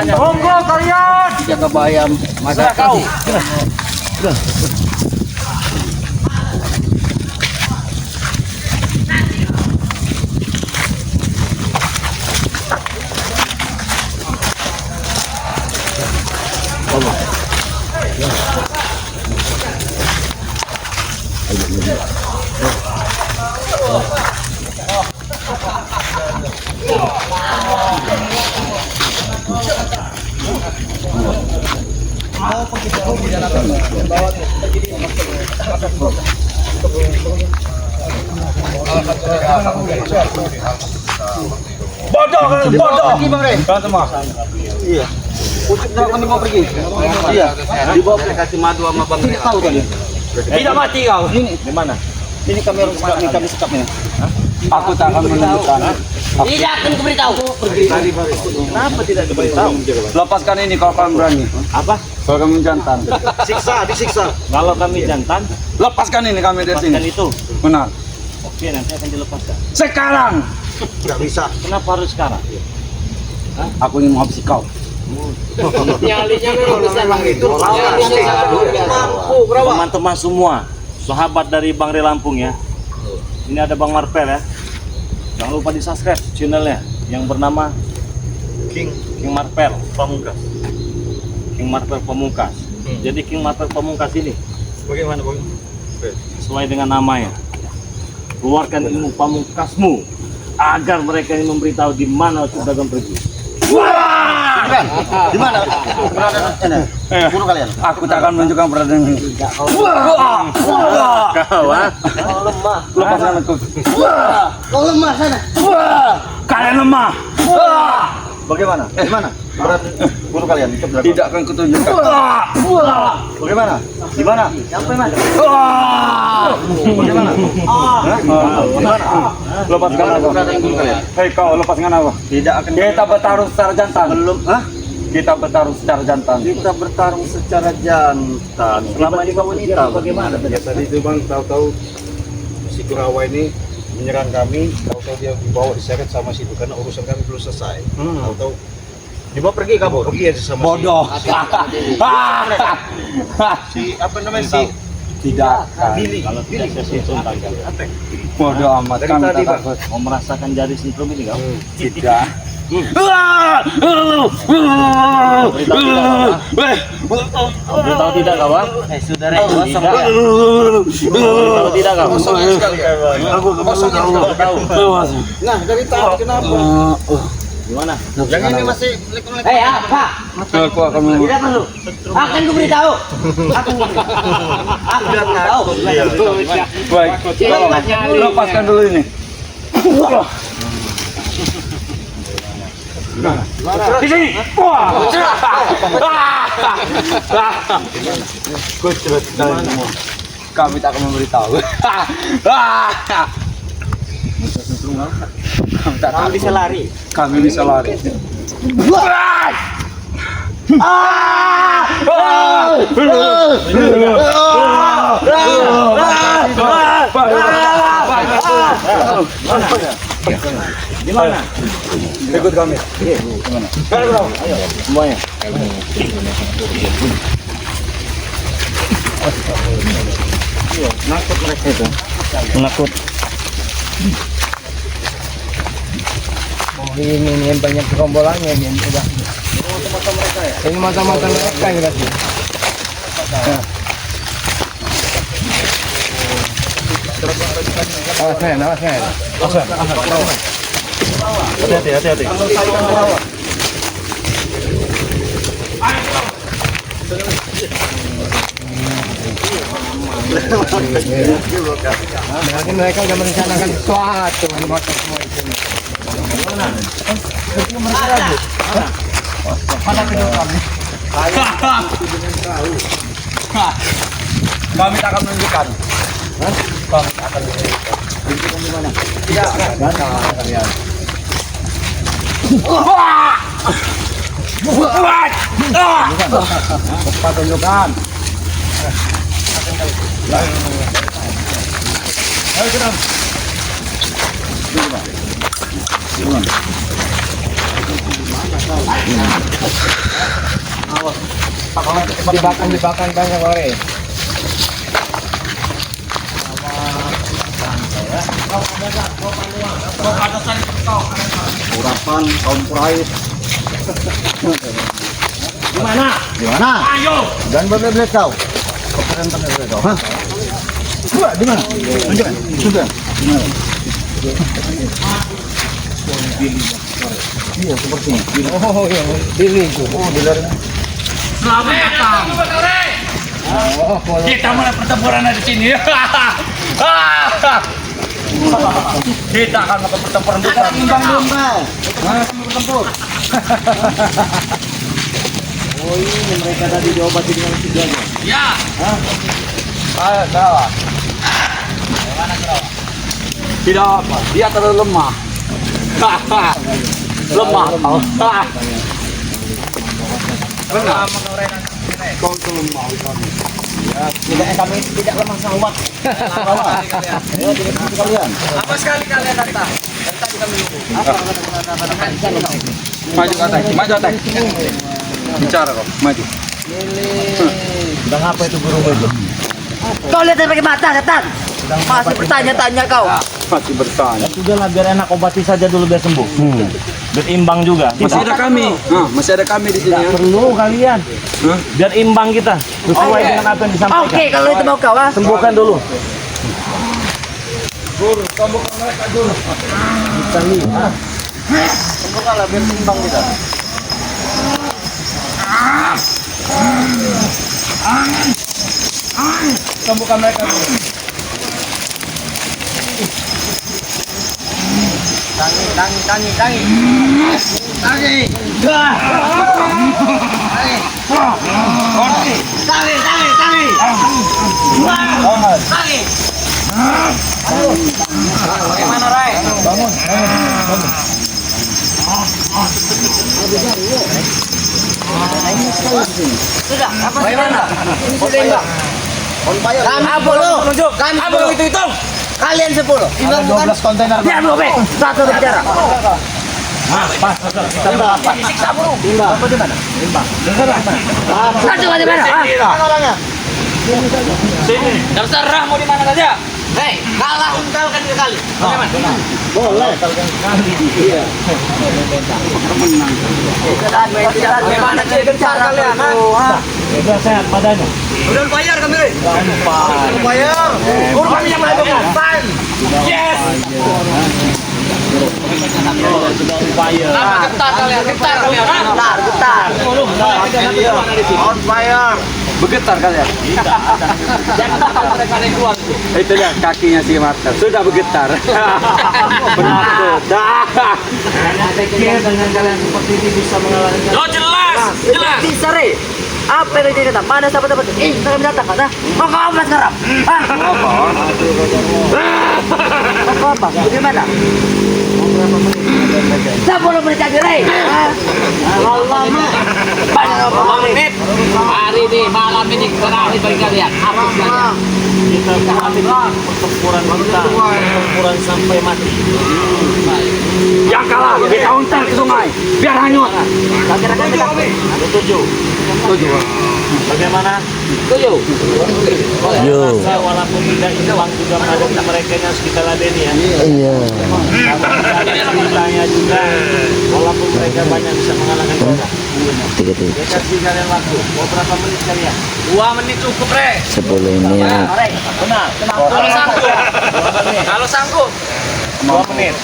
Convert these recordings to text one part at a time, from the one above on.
banyak. Monggo kalian. Jaga bahaya Serah kau. Bodoh kan, bodoh. Kan semua. Iya. Ucap kami mau pergi. Iya. Dibawa kasih madu sama Bang. Tidak tahu tadi. Tidak mati kau. Ini Di mana? ini kami harus kami sekap ini. Aku tak akan menunjukkan. Tidak akan kuberitahu. Kenapa tidak diberitahu? Lepaskan ini kalau kalian berani. Apa? Kalau kami jantan. Siksa, disiksa. Kalau kami jantan, Lepaskan ini kami dari lepaskan sini. itu. Benar. Oke, nanti akan dilepaskan. Sekarang Nggak bisa. Kenapa harus sekarang? aku ingin menghabisi kau. Nyalinya memang besar bang itu. Teman-teman semua, sahabat dari Bang Re Lampung ya. Ini ada Bang Marpel ya. Jangan lupa di subscribe channelnya yang bernama King Marpel. Pamungkas. King Marpel Pamungkas. Jadi King Marpel Pamungkas ini Bagaimana, Bang? sesuai dengan namanya, keluarkan ilmu pamungkasmu agar mereka ini memberitahu di mana Dagon pergi. Di mana? Berada ini. Bunuh kalian. Aku tak akan menunjukkan keberadaan ini. Kau ah? Lepaskan aku. Kau lemah sana. Kalian lemah. Bagaimana? Di mana? Bunuh kalian. Tidak akan kutunjukkan. Bagaimana? Di mana? Sampai mana? Bagaimana? Lepaskan aku. Hei kau, lepaskan aku. Tidak akan. Kita bertarung secara jantan. Belum. Hah? Kita bertarung secara jantan. Kita bertarung secara jantan. Selama ini kamu wanita. Bagaimana? Ya tadi itu Bang, tahu-tahu si Kurawa ini menyerang kami. Tahu-tahu dia dibawa diseret sama situ karena urusan kami belum selesai. Tahu-tahu dibawa pergi kabur. Pergi aja sama Bodoh. si apa namanya si Tidak. Billy. Kalau tidak saya sentuh tangan. Bodoh amat. Dari Kami tadi, tak Bang. takut. Mau merasakan jari sintrum ini kau? Tidak. Beritahu tidak kau? Ah? Saudara Tidak. Beritahu tidak kau? Nah, dari tadi kenapa? Gimana? Yang ini masih Hei apa? Aku akan Tidak perlu. Akan kuberitahu. Akan kuberitahu. baik. Tolong lepaskan dulu ini. Di sini. Kami tak akan memberitahu. Kami tak akan Bisa lari. Kami bisa lari. Di mana? Ikut kami. Semuanya. Nakut mereka itu. Menakut. Ini banyak gerombolannya ini udah. Ini mata-mata mereka ini kasih. Awas. Hati-hati. Berarti mereka udah merencanakan sesuatu di motor semua itu. Mana video kami? Kami tak akan menunjukkan. Kami tak akan menunjukkan. Tunjukkan di mana? Tidak. Kalian. Cepat tunjukkan. Ayo kenal. Dibakang tanya kore. Urapan kaum Quraisy. Gimana? Gimana? Ayo. Dan berbelit kau. Keren bener kau. Hah? Coba di mana? Tunjukkan. Sudah. Iya, sepertinya. Oh iya, pilih itu. Oh, di luar. Selamat datang. Oh, kalau Kita mulai pertempuran di sini. Kita akan melakukan pertempuran besar. Timbang domba. Mana kamu bertempur? Oh, ini mereka tadi diobati dengan siganya. Ya. Ayo, kalah. Tidak apa. Dia terlalu lemah. Lemah. Benar. Kau itu lemah. Tidak, kami tidak lemah sahabat. Ayo, tidak kalian. Apa sekali kalian datang? Dari tadi kami nunggu. Maju ke atas, maju atas. Bicara kok, maju. Sedang apa itu guru itu? Kau lihat pakai mata, setan. Masih bertanya-tanya kau. Masih bertanya. Ya sudahlah, biar enak obati saja dulu biar sembuh. Biar imbang juga. Masih ada kami. Masih ada kami di sini ya. Perlu kalian. Biar imbang kita. Sesuai dengan apa yang disampaikan. Oke, kalau itu mau kau, ah. Sembuhkan dulu. Sembuhkanlah biar seimbang kita. sembuhkan mereka dulu. Sudah, apa gimana? Ini sudah imbang. Kami 10 itu hitung. Kalian 10. Imbang bukan? 12 kontainer. Biar belum, satu bicara. Siksa burung. Timbang. Apa di mana? Timbang. Satu di mana? Mana orangnya? Sini. Terserah mau di mana saja. Hei, kalah ungkalkan sekali. Bagaimana? Boleh. Iya. Bagaimana cara kalian? Sudah sehat badannya. Udah bayar kami. Bayar. Urus kami yang melakukan. Yes. Sudah upaya. Getar kalian. Getar. On fire. Bergetar kalian. Itu lihat kakinya si Marta. Sudah bergetar. Penakut. Dengan kalian seperti ini bisa mengalahkan. Oh jelas. Disare. Apa yang jadi datang? Mana sahabat-sahabat? Kami datang kan? Mau kau apa sekarang? Apa? Bagaimana? 10 menit lagi, Rey. Berapa menit? Hari ini, malam ini, terakhir bagi kalian. Apa saja? Kita berhati pertempuran kita, pertempuran sampai mati. Yang kalah kita untar ke sungai. Biar hanyut. Setuju. Bagaimana? Tujuh. Saya walaupun tidak imbang juga menghadapi mereka yang harus kita ladeni ya. Iya. Ceritanya juga, walaupun mereka banyak bisa mengalahkan kita. Saya kasih kalian waktu. Mau berapa menit kalian? 2 menit cukup, Rey. 10 menit. Benar. Kalau sanggup. 2 menit.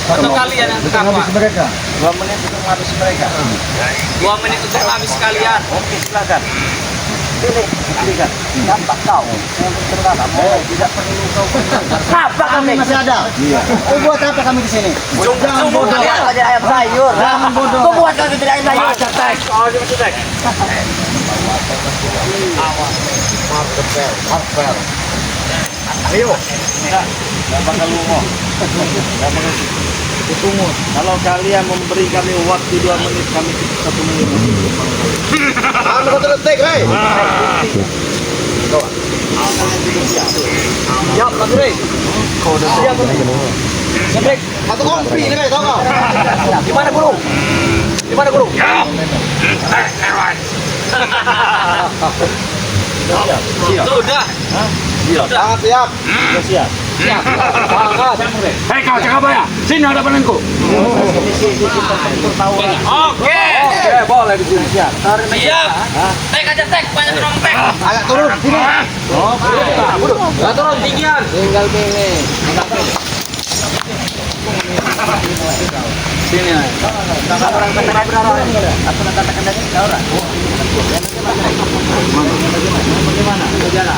Untuk kalian yang Habis apa? mereka. 2 menit untuk menghabisi mereka. 2 menit untuk habis kalian. Oke, silakan. Silakan. Nampak kau. Yang terdapat. Tidak perlu kau. Apa kami? Masih ada. Iya. Kau buat apa kami di sini? Jangan Sungguh bodoh. kalian kau jadi ayam sayur. Jangan bodoh. Kau buat kau jadi ayam sayur. Oh, dia masih tek. Ayo. Gak bakal lungo. Gak bakal tunggu. Kalau kalian memberi kami waktu 2 menit, kami cukup 1 menit. Anu kau terletek, Rey. Siap, Mas Rey. Kau udah siap. Satu kompi ini kayak tau nggak? Di mana guru? Di mana guru? Sudah. Sangat siap. Siap. Siap. Sangat. Hei kau cakap apa ya? Sini ada penenku. Oke. Oke, boleh di sini siap. Siap. Tek aja tek, banyak orang tek. Agak turun sini. Agak turun tinggian. Tinggal pilih. Sini. Orang tentara berapa? Aku nanti kendali orang.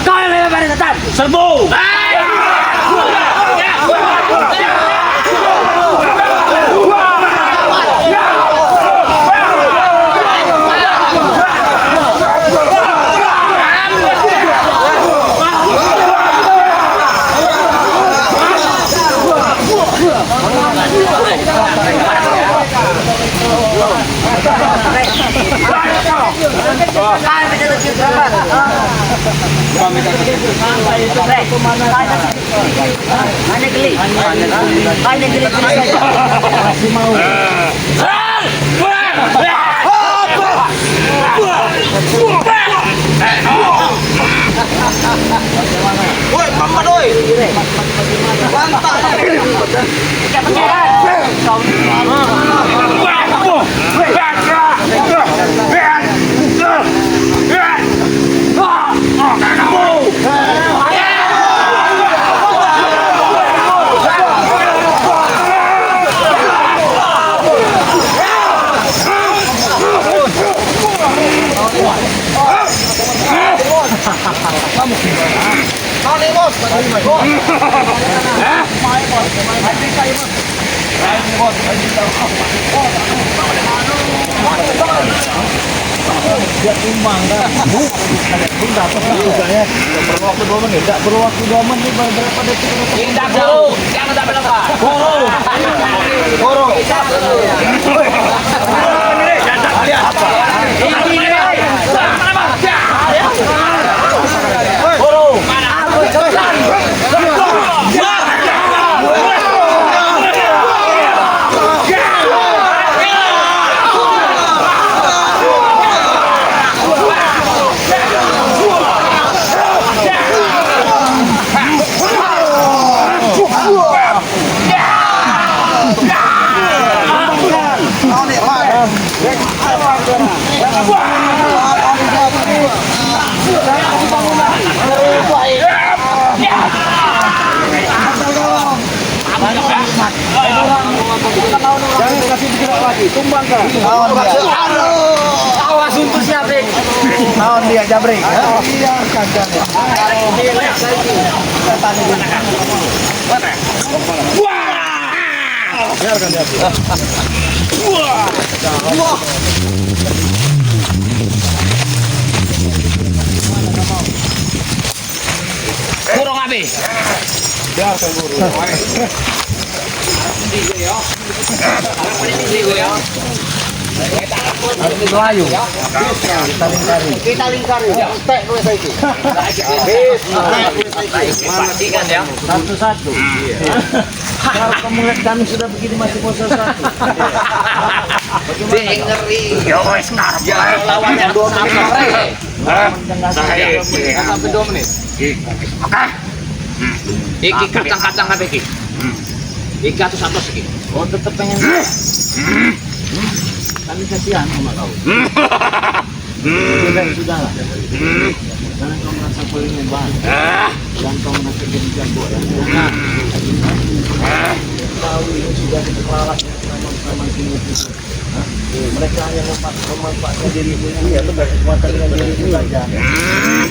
Kau yang lebih pada setan. Serbu. Hanya geli. Hanya geli saja. Masih mau. Woi, paman woi. Mantap. Tidak percaya. Mau nih bos. Dia tumbang dah. Perlu waktu 2 menit. Tidak perlu waktu 2 menit berapa detik. Tidak perlu. Jangan sampai lupa. Guru. Jangan kasih bergerak lagi. Tumbang kan. Awas untuk siap, Rik. Tahun dia jabrik. Iya kan. Biarkan dia. Kurang habis. Biarkan guru. Melayu. Kita lingkari. Tek gue saiki. Pastikan ya. Satu-satu. Kalau kamu lihat kami sudah begini masih pose satu. Ngeri. Yo wes ngarep. Lawannya 2 menit sore. Sampai 2 menit. Oke. Iki kacang-kacang kabeh iki. Iki atus atus iki. Oh tetap pengen. Kami kasihan sama kau. Sudah lah. Karena kau merasa paling hebat. Dan kau merasa jadi jago ya. Tahu ini sudah diperalat sama timur itu. Mereka hanya memanfaatkan diri sendiri ya, betul kekuatan dengan diri itu saja.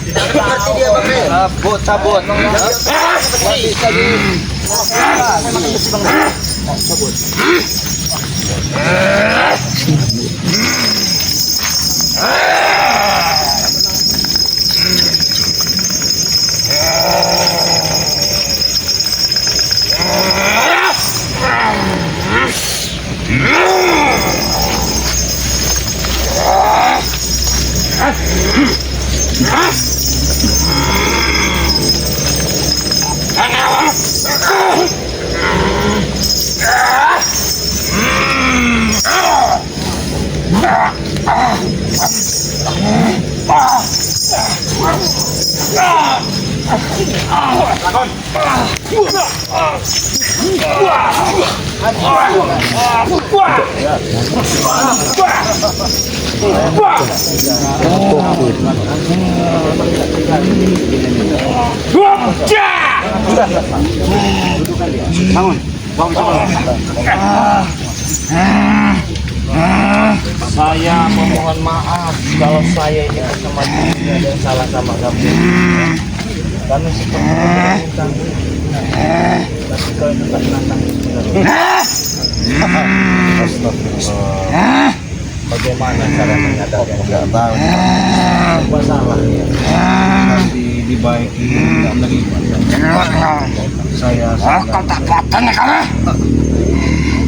Seperti dia pakai. Cabut. Bisa di. Saya memohon maaf kalau saya ini bersama diri ada yang salah sama kamu. Kami seperti meminta, tapi kau tetap menantang. Astagfirullah. Bagaimana cara menyatakan? Tidak tahu. Apa salahnya? Nanti dibaiki, tidak menerima. Saya Kau tak potong ya kamu?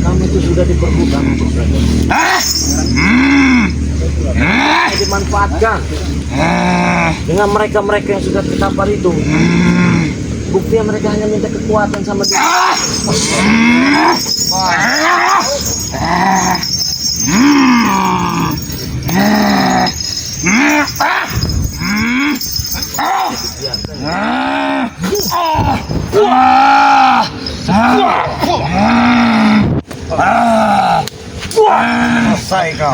Kamu itu sudah diperbudak. Dimanfaatkan dengan mereka-mereka yang sudah tertampar itu. Buktinya mereka hanya minta kekuatan sama dia. selesai kau.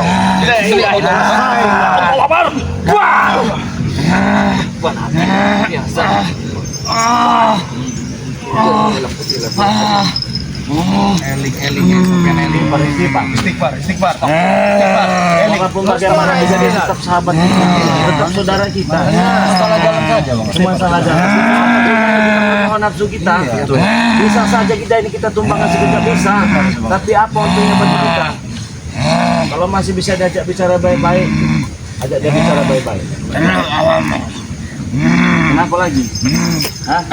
Istighfar. Walaupun bagaimana bisa dia tetap sahabat kita, tetap saudara kita. Salah jalan saja, Bang. Cuma salah jalan. Cuma nafsu kita. Bisa saja kita ini kita tumbangkan sekejap bisa. Tapi apa untungnya bagi kita? Kalau masih bisa diajak bicara baik-baik, ajak dia bicara baik-baik. Kenapa lagi? Hah?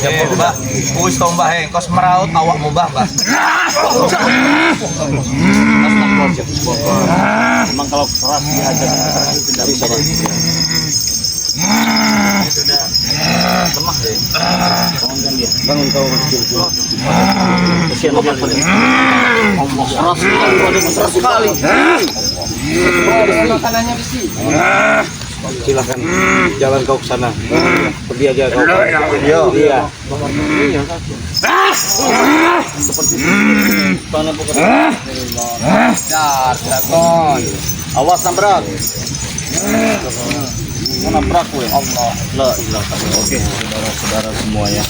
Ya Mbah, wis to Mbah, kos meraut awakmu Mbah, Mbah. Memang kalau keras diajak tidak bisa Bang. Sudah lemah deh. Bangunkan dia. Bangun kau kecil-kecil. Kesian dia. Allah keras sekali. Makanannya besi. Silakan jalan kau ke sana. Pergi aja kau. Iya. Seperti Awas nabrak. Nabrak gue. Allah. Oke, saudara-saudara semua ya.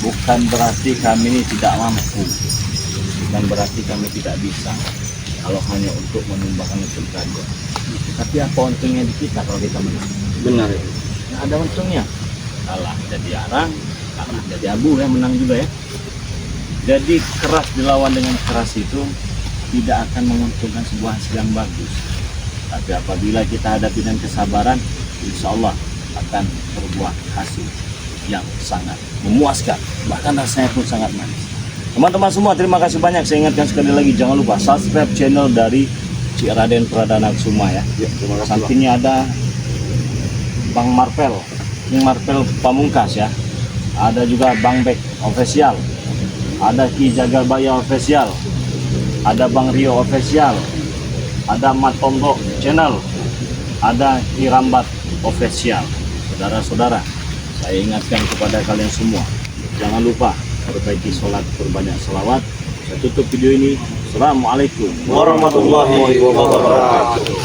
Bukan berarti kami ini tidak mampu. Bukan berarti kami tidak bisa. Kalau hanya untuk menumbangkan itu saja. Tapi apa untungnya di kita kalau kita menang? Benar. Nggak ada untungnya. Kalah jadi arang, kalah jadi abu ya, menang juga ya. Jadi keras dilawan dengan keras itu tidak akan menguntungkan sebuah hasil yang bagus. Tapi apabila kita hadapi dengan kesabaran, insya Allah akan berbuah hasil yang sangat memuaskan. Bahkan rasanya pun sangat manis. Teman-teman semua, terima kasih banyak. Saya ingatkan sekali lagi, jangan lupa subscribe channel dari Cik Raden Pradana Kusuma ya. Terima kasih. Sampingnya ada Bang Marvel, ini Marvel Pamungkas ya. Ada juga Bang Bek Official, ada Ki Jagabaya Official, ada Bang Rio Official, ada Matondo Channel, ada Ki Rambat Official. Saudara-saudara, saya ingatkan kepada kalian semua, jangan lupa perbaiki sholat, berbanyak selawat. Saya tutup video ini. Assalamualaikum Warahmatullahi wabarakatuh.